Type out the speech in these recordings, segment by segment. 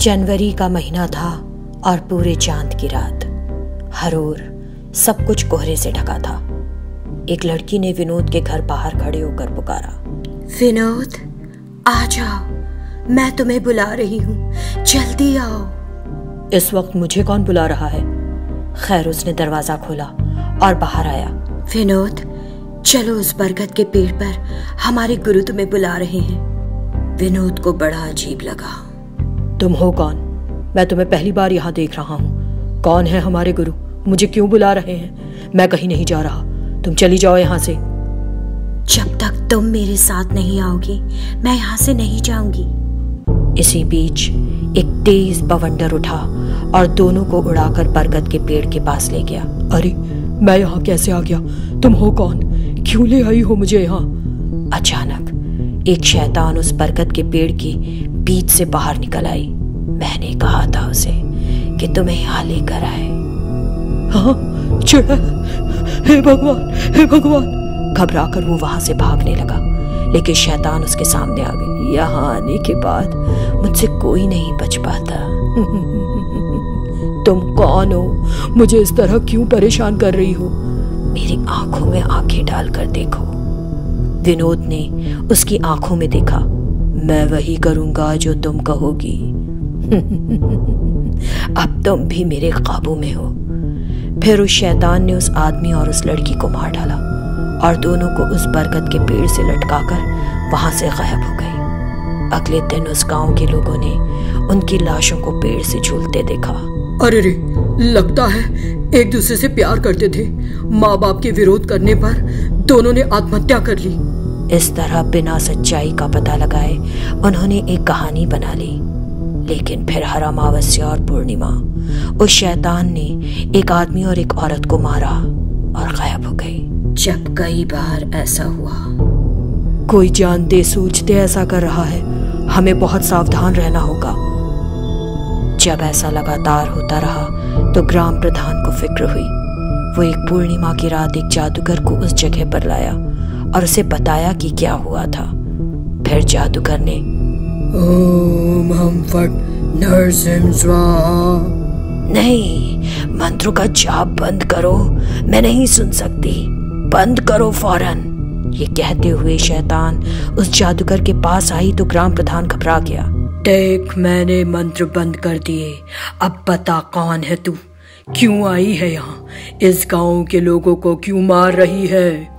जनवरी का महीना था और पूरे चांद की रात। हर ओर सब कुछ कोहरे से ढका था। एक लड़की ने विनोद के घर बाहर खड़े होकर पुकारा, विनोद, आ जाओ, मैं तुम्हें बुला रही हूँ, जल्दी आओ। इस वक्त मुझे कौन बुला रहा है? खैर, उसने दरवाजा खोला और बाहर आया। विनोद, चलो उस बरगद के पेड़ पर, हमारे गुरु तुम्हें बुला रहे हैं। विनोद को बड़ा अजीब लगा। तुम हो कौन? मैं तुम्हें पहली बार यहाँ देख रहा हूँ। कौन है हमारे गुरु? मुझे क्यों बुला रहे हैं? मैं कहीं नहीं जा रहा, तुम चली जाओ यहाँ से। जब तक तुम मेरे साथ नहीं आओगी, मैं यहाँ से नहीं जाऊंगी। इसी बीच एक तेज बवंडर उठा और दोनों को उड़ाकर बरगद के पेड़ के पास ले गया। अरे, मैं यहाँ कैसे आ गया? तुम हो कौन? क्यों ले आई हो मुझे यहाँ? अचानक एक शैतान उस बरगद के पेड़ के बीच से बाहर निकल आई। मैंने कहा था उसे कि तुम्हें यहाँ लेकर आए। हाँ, चिड़ा। हे भगवान, हे भगवान! घबराकर वो वहां से भागने लगा, लेकिन शैतान उसके सामने आ गई। यहाँ आने के बाद मुझसे कोई नहीं बच पाता। तुम कौन हो? मुझे इस तरह क्यों परेशान कर रही हो? मेरी आंखों में आंखें डालकर देखो। विनोद ने उसकी आंखों में देखा। मैं वही करूंगा जो तुम कहोगी। अब तुम भी मेरे काबू में हो। फिर उस शैतान ने उस आदमी और उस लड़की को मार डाला और दोनों को उस बरगद के पेड़ से लटकाकर वहां से गायब हो गई। अगले दिन उस गांव के लोगों ने उनकी लाशों को पेड़ से झूलते देखा। अरे रे, लगता है एक दूसरे से प्यार करते थे। माँ बाप के विरोध करने पर दोनों ने आत्महत्या कर ली। इस तरह बिना सच्चाई का पता लगाए उन्होंने एक कहानी बना ली। लेकिन फिर हर अमावस्या और पूर्णिमा उस शैतान ने एक आदमी और एक औरत को मारा और गायब हो गई। जब कई बार ऐसा हुआ, कोई जानते सोचते ऐसा कर रहा है। हमें बहुत सावधान रहना होगा। जब ऐसा लगातार होता रहा तो ग्राम प्रधान को फिक्र हुई। वो एक पूर्णिमा की रात एक जादूगर को उस जगह पर लाया और उसे बताया कि क्या हुआ था। फिर जादूगर ने ओम हम फट नरसिंह स्वाहा। नहीं, मंत्रों का जाप बंद करो, मैं नहीं सुन सकती, बंद करो फौरन। ये कहते हुए शैतान उस जादूगर के पास आई तो ग्राम प्रधान घबरा गया। देख, मैंने मंत्र बंद कर दिए। अब बता, कौन है तू? क्यों आई है यहाँ? इस गांव के लोगों को क्यों मार रही है?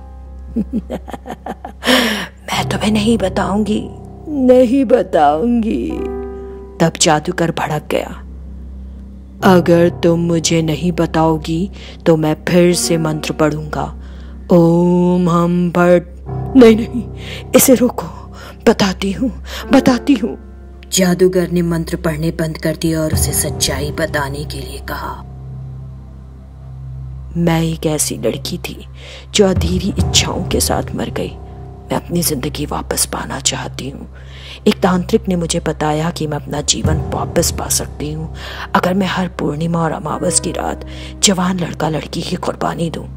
मैं तुम्हें नहीं बताऊंगी, नहीं बताऊंगी। तब जादूगर भड़क गया। अगर तुम मुझे नहीं बताओगी तो मैं फिर से मंत्र पढ़ूंगा। ओम हम फट। नहीं नहीं, इसे रोको, बताती हूँ, बताती हूँ। जादूगर ने मंत्र पढ़ने बंद कर दिया और उसे सच्चाई बताने के लिए कहा। मैं एक ऐसी लड़की थी जो अधीरी इच्छाओं के साथ मर गई। मैं अपनी जिंदगी वापस पाना चाहती हूँ। एक तांत्रिक ने मुझे बताया कि मैं अपना जीवन वापस पा सकती हूँ अगर मैं हर पूर्णिमा और अमावस की रात जवान लड़का लड़की की कुर्बानी दूँ।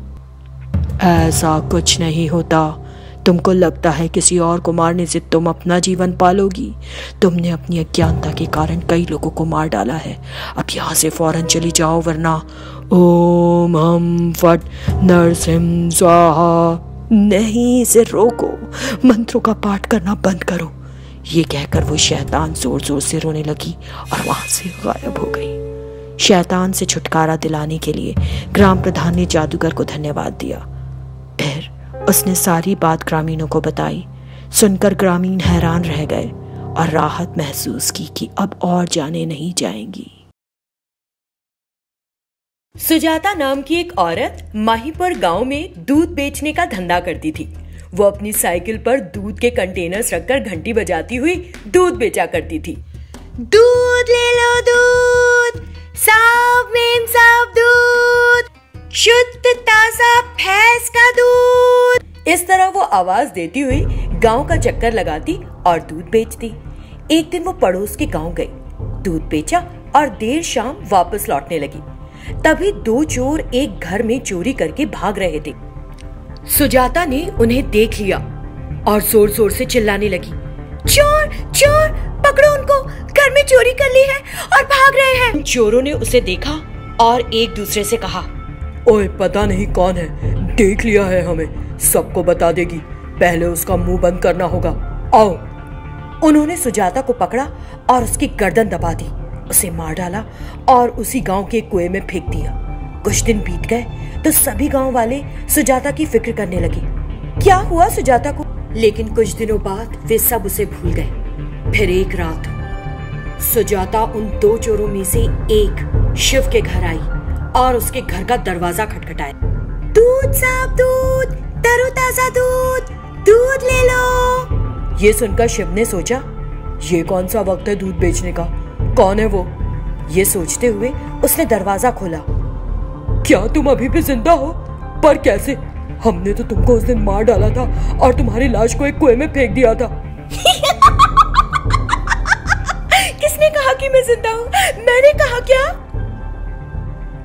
ऐसा कुछ नहीं होता। तुमको लगता है किसी और को मारने से तुम अपना जीवन पालोगी। तुमने अपनी अज्ञानता के कारण कई लोगों को मार डाला है। अब यहाँ से फौरन चली जाओ, वरना ओम हम फट नरसिंह स्वाहा। नहीं, इसे रोको, मंत्रों का पाठ करना बंद करो। ये कहकर वो शैतान जोर जोर से रोने लगी और वहां से गायब हो गई। शैतान से छुटकारा दिलाने के लिए ग्राम प्रधान ने जादूगर को धन्यवाद दिया। फिर उसने सारी बात ग्रामीणों को बताई। सुनकर ग्रामीण हैरान रह गए और राहत महसूस की कि अब और जाने नहीं जाएंगी। सुजाता नाम की एक औरत माहीपुर गांव में दूध बेचने का धंधा करती थी। वो अपनी साइकिल पर दूध के कंटेनर्स रखकर घंटी बजाती हुई दूध बेचा करती थी। दूध ले लो, दूध, साफ में साफ दूध, शुद्ध ताजा भैंस का दूध। इस तरह वो आवाज देती हुई गांव का चक्कर लगाती और दूध बेचती। एक दिन वो पड़ोस के गांव गई, दूध बेचा और देर शाम वापस लौटने लगी। तभी दो चोर एक घर में चोरी करके भाग रहे थे। सुजाता ने उन्हें देख लिया और जोर जोर से चिल्लाने लगी, चोर चोर, पकड़ो उनको, घर में चोरी कर ली है और भाग रहे हैं। चोरों ने उसे देखा और एक दूसरे से कहा, ओए पता नहीं कौन है, देख लिया है हमें, सबको बता देगी, पहले उसका मुंह बंद करना होगा, आओ। उन्होंने सुजाता को पकड़ा और उसकी गर्दन दबा दी, उसे मार डाला और उसी गांव के कुएं में फेंक दिया। कुछ दिन बीत गए तो सभी गांव वाले सुजाता की फिक्र करने लगे, क्या हुआ सुजाता को। लेकिन कुछ दिनों बाद वे सब उसे भूल गए। फिर एक रात सुजाता उन दो चोरों में से एक शिव के घर आई और उसके घर का दरवाजा खटखटाया। दूध साहब, दूध, तरोताजा दूध, दूध ले लो। ये सुनकर शिव ने सोचा, ये कौन सा वक्त है दूध बेचने का, कौन है वो। ये सोचते हुए उसने दरवाजा खोला। क्या तुम अभी भी जिंदा हो? पर कैसे? हमने तो तुमको उस दिन मार डाला था और तुम्हारी लाश को एक कुएं में फेंक दिया था। किसने कहा कि मैं जिंदा हूँ? मैंने कहा क्या?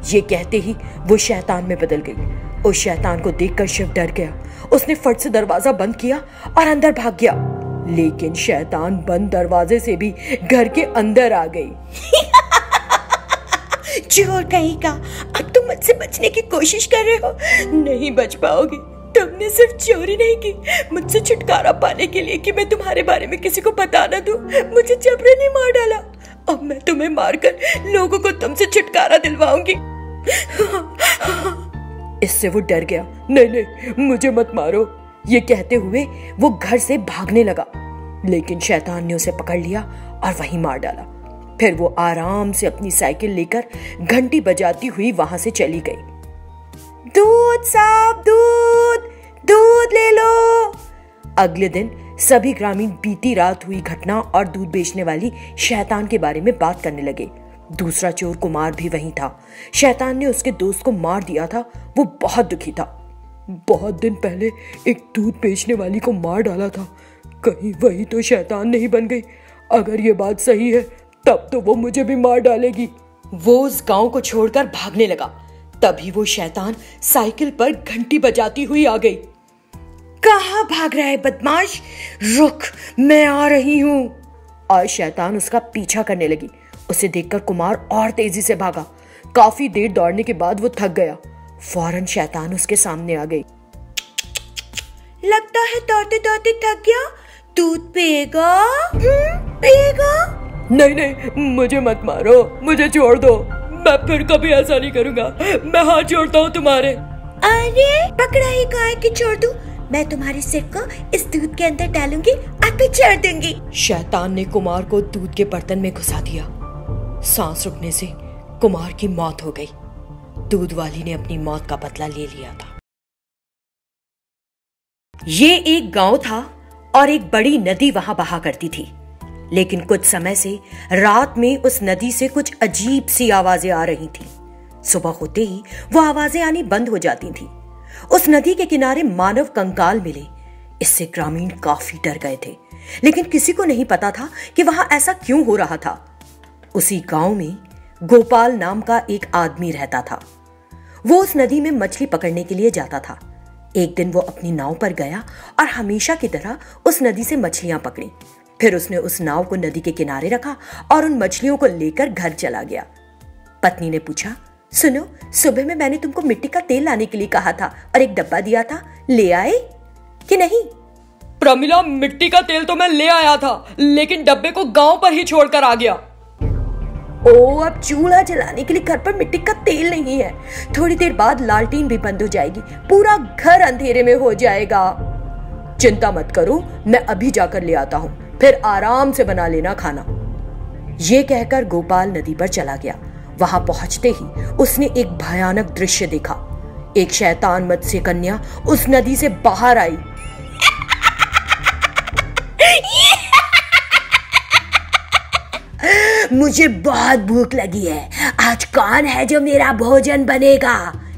ये कहते ही वो शैतान में बदल गई। उस शैतान को देखकर शिव डर गया। उसने फट से दरवाजा बंद किया और अंदर भाग गया। लेकिन शैतान बंद दरवाजे से भी घर के अंदर आ गई। चोर कहीं का, अब तुम मुझसे बचने की कोशिश कर रहे हो, नहीं बच पाओगे। तुमने सिर्फ चोरी नहीं की, मुझसे छुटकारा पाने के लिए कि मैं तुम्हारे बारे में किसी को बता न दूं, मुझे जबरन मार डाला। अब मैं तुम्हें मारकर लोगों को तुमसे छुटकारा दिलवाऊंगी। इससे वो डर गया। नहीं नहीं, मुझे मत मारो, ये कहते हुए वो घर से भागने लगा। लेकिन शैतान ने उसे पकड़ लिया और वहीं मार डाला। फिर वो आराम से अपनी साइकिल लेकर घंटी बजाती हुई वहां से चली गई। दूध साहब, दूध, दूध ले लो। अगले दिन सभी ग्रामीण बीती रात हुई घटना और दूध बेचने वाली शैतान के बारे में बात करने लगे। दूसरा चोर कुमार भी वहीं था। शैतान ने उसके दोस्त को मार दिया था। वो बहुत दुखी था। बहुत दिन पहले एक दूध बेचने वाली को मार डाला था, कहीं वही तो शैतान नहीं बन गई। अगर ये बात सही है तब तो वो मुझे भी मार डालेगी। वो उस गांव को छोड़कर भागने लगा। तभी वो शैतान साइकिल पर घंटी बजाती हुई आ गई। कहाँ भाग रहा है बदमाश? रुक, मैं आ रही हूँ। और शैतान उसका पीछा करने लगी। उसे देखकर कुमार और तेजी से भागा। काफी देर दौड़ने के बाद वो थक गया। फौरन शैतान उसके सामने आ गई। लगता है दौड़ते दौड़ते थक गया, दूध पिएगा? पिएगा? नहीं नहीं, मुझे मत मारो, मुझे छोड़ दो, मैं फिर कभी ऐसा नहीं करूंगा, मैं हाथ जोड़ता हूँ तुम्हारे। अरे पकड़ा ही कहा है कि छोड़ दूं? मैं तुम्हारे सिर को इस दूध के अंदर डालूंगी और फिर छोड़ दूंगी। शैतान ने कुमार को दूध के बर्तन में घुसा दिया। सांस रुकने से कुमार की मौत हो गई। दूध वाली ने अपनी मौत का बदला ले लिया था। ये एक गांव था और एक बड़ी नदी वहां बहा करती थी। लेकिन कुछ समय से रात में उस नदी से कुछ अजीब सी आवाजें आ रही थी। सुबह होते ही वो आवाजें आनी बंद हो जाती थी। उस नदी के किनारे मानव कंकाल मिले। इससे ग्रामीण काफी डर गए थे, लेकिन किसी को नहीं पता था कि वहां ऐसा क्यों हो रहा था। उसी गांव में गोपाल नाम का एक आदमी रहता था। वो उस नदी में मछली पकड़ने के लिए जाता था। एक दिन वो अपनी नाव पर गया और हमेशा की तरह उस नदी से मछलियां पकड़ी। फिर उसने उस नाव को नदी के किनारे रखा और उन मछलियों को लेकर घर चला गया। पत्नी ने पूछा, सुनो, सुबह में मैंने तुमको मिट्टी का तेल लाने के लिए कहा था और एक डब्बा दिया था, ले आए कि नहीं? प्रमिला, मिट्टी का तेल तो मैं ले आया था, लेकिन डब्बे को गांव पर ही छोड़कर आ गया। ओ, अब चूल्हा जलाने के लिए घर पर मिट्टी का तेल नहीं है। थोड़ी देर बाद लालटीन भी बंद हो जाएगी, पूरा घर अंधेरे में हो जाएगा। चिंता मत करो, मैं अभी जाकर ले आता हूँ, फिर आराम से बना लेना खाना। ये कहकर गोपाल नदी पर चला गया। वहां पहुंचते ही उसने एक भयानक दृश्य देखा। एक शैतान मत्स्य कन्या उस नदी से बाहर आई। मुझे बहुत भूख लगी है, आज कौन है जो मेरा भोजन बनेगा?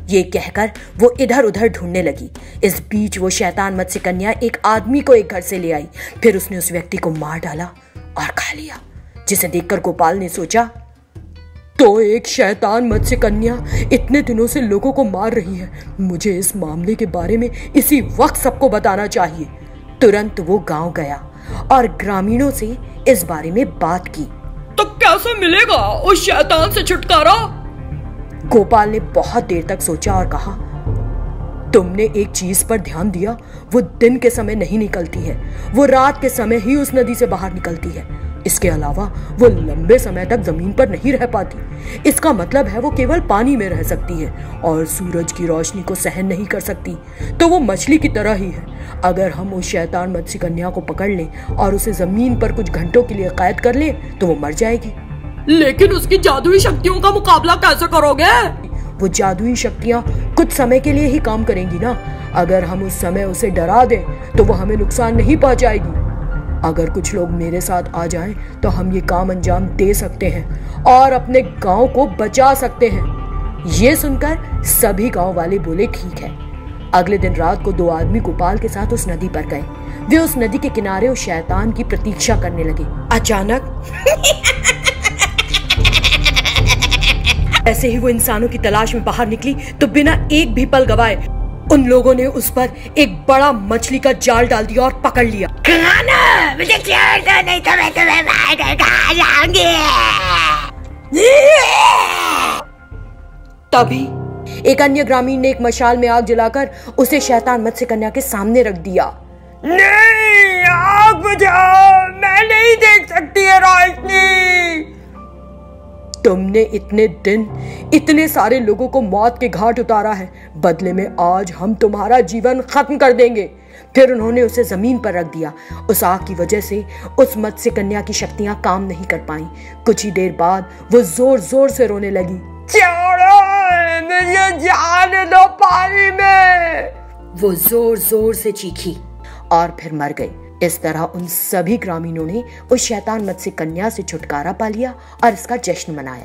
ये कहकर वो इधर उधर ढूंढने लगी। इस बीच वो शैतान मत्स्य कन्या एक आदमी को एक घर से ले आई। फिर उसने उस व्यक्ति को मार डाला और खा लिया, जिसे देखकर गोपाल ने सोचा, तो एक शैतान मत्स्य कन्या इतने दिनों से लोगों को मार रही है, मुझे इस मामले के बारे में इसी वक्त सबको बताना चाहिए। तुरंत वो गांव गया और ग्रामीणों से इस बारे में बात की। तो कैसे मिलेगा उस शैतान से छुटकारा? गोपाल ने बहुत देर तक सोचा और कहा, तुमने एक चीज पर ध्यान दिया, वो दिन के समय नहीं निकलती है, वो रात के समय ही उस नदी से बाहर निकलती है। इसके अलावा वो लंबे समय तक जमीन पर नहीं रह पाती। इसका मतलब है वो केवल पानी में रह सकती है और सूरज की रोशनी को सहन नहीं कर सकती। तो वो मछली की तरह ही है। अगर हम उस शैतान मत्स्य कन्या को पकड़ लें और उसे जमीन पर कुछ घंटों के लिए कैद कर लें तो वो मर जाएगी। लेकिन उसकी जादुई शक्तियों का मुकाबला कैसे करोगे? वो जादुई शक्तियां कुछ समय के लिए ही काम करेंगी ना। अगर हम उस समय उसे डरा दें तो वो हमें नुकसान नहीं पहुंचाएगी। अगर कुछ लोग मेरे साथ आ जाएं तो हम ये काम अंजाम दे सकते हैं और अपने गांव को बचा सकते हैं। ये सुनकर सभी गांव वाले बोले ठीक है। अगले दिन रात को दो आदमी गोपाल के साथ उस नदी पर गए। वे उस नदी के किनारे उस शैतान की प्रतीक्षा करने लगे। अचानक ऐसे ही वो इंसानों की तलाश में बाहर निकली तो बिना एक भी पल गवाए उन लोगों ने उस पर एक बड़ा मछली का जाल डाल दिया और पकड़ लिया। मुझे छोड़ दो, नहीं तो मैं तुम्हें मार कर खा जाऊंगी। तभी एक अन्य ग्रामीण ने एक मशाल में आग जलाकर उसे शैतान मत्स्य कन्या के सामने रख दिया। नहीं, आग बुझाओ, मैं नहीं देख सकती है रोशनी। तुमने इतने दिन इतने सारे लोगों को मौत के घाट उतारा है, बदले में आज हम तुम्हारा जीवन खत्म कर देंगे। फिर उन्होंने उसे जमीन पर रख दिया। उस आग की वजह से उस मत्स्य कन्या की शक्तियां काम नहीं कर पाईं। कुछ ही देर बाद वो जोर जोर से रोने लगी। छोड़ो, मुझे जाने दो पानी में। वो जोर जोर से चीखी और फिर मर गई। इस तरह उन सभी ग्रामीणों ने उस शैतान मत्स्य कन्या से छुटकारा पा लिया और इसका जश्न मनाया।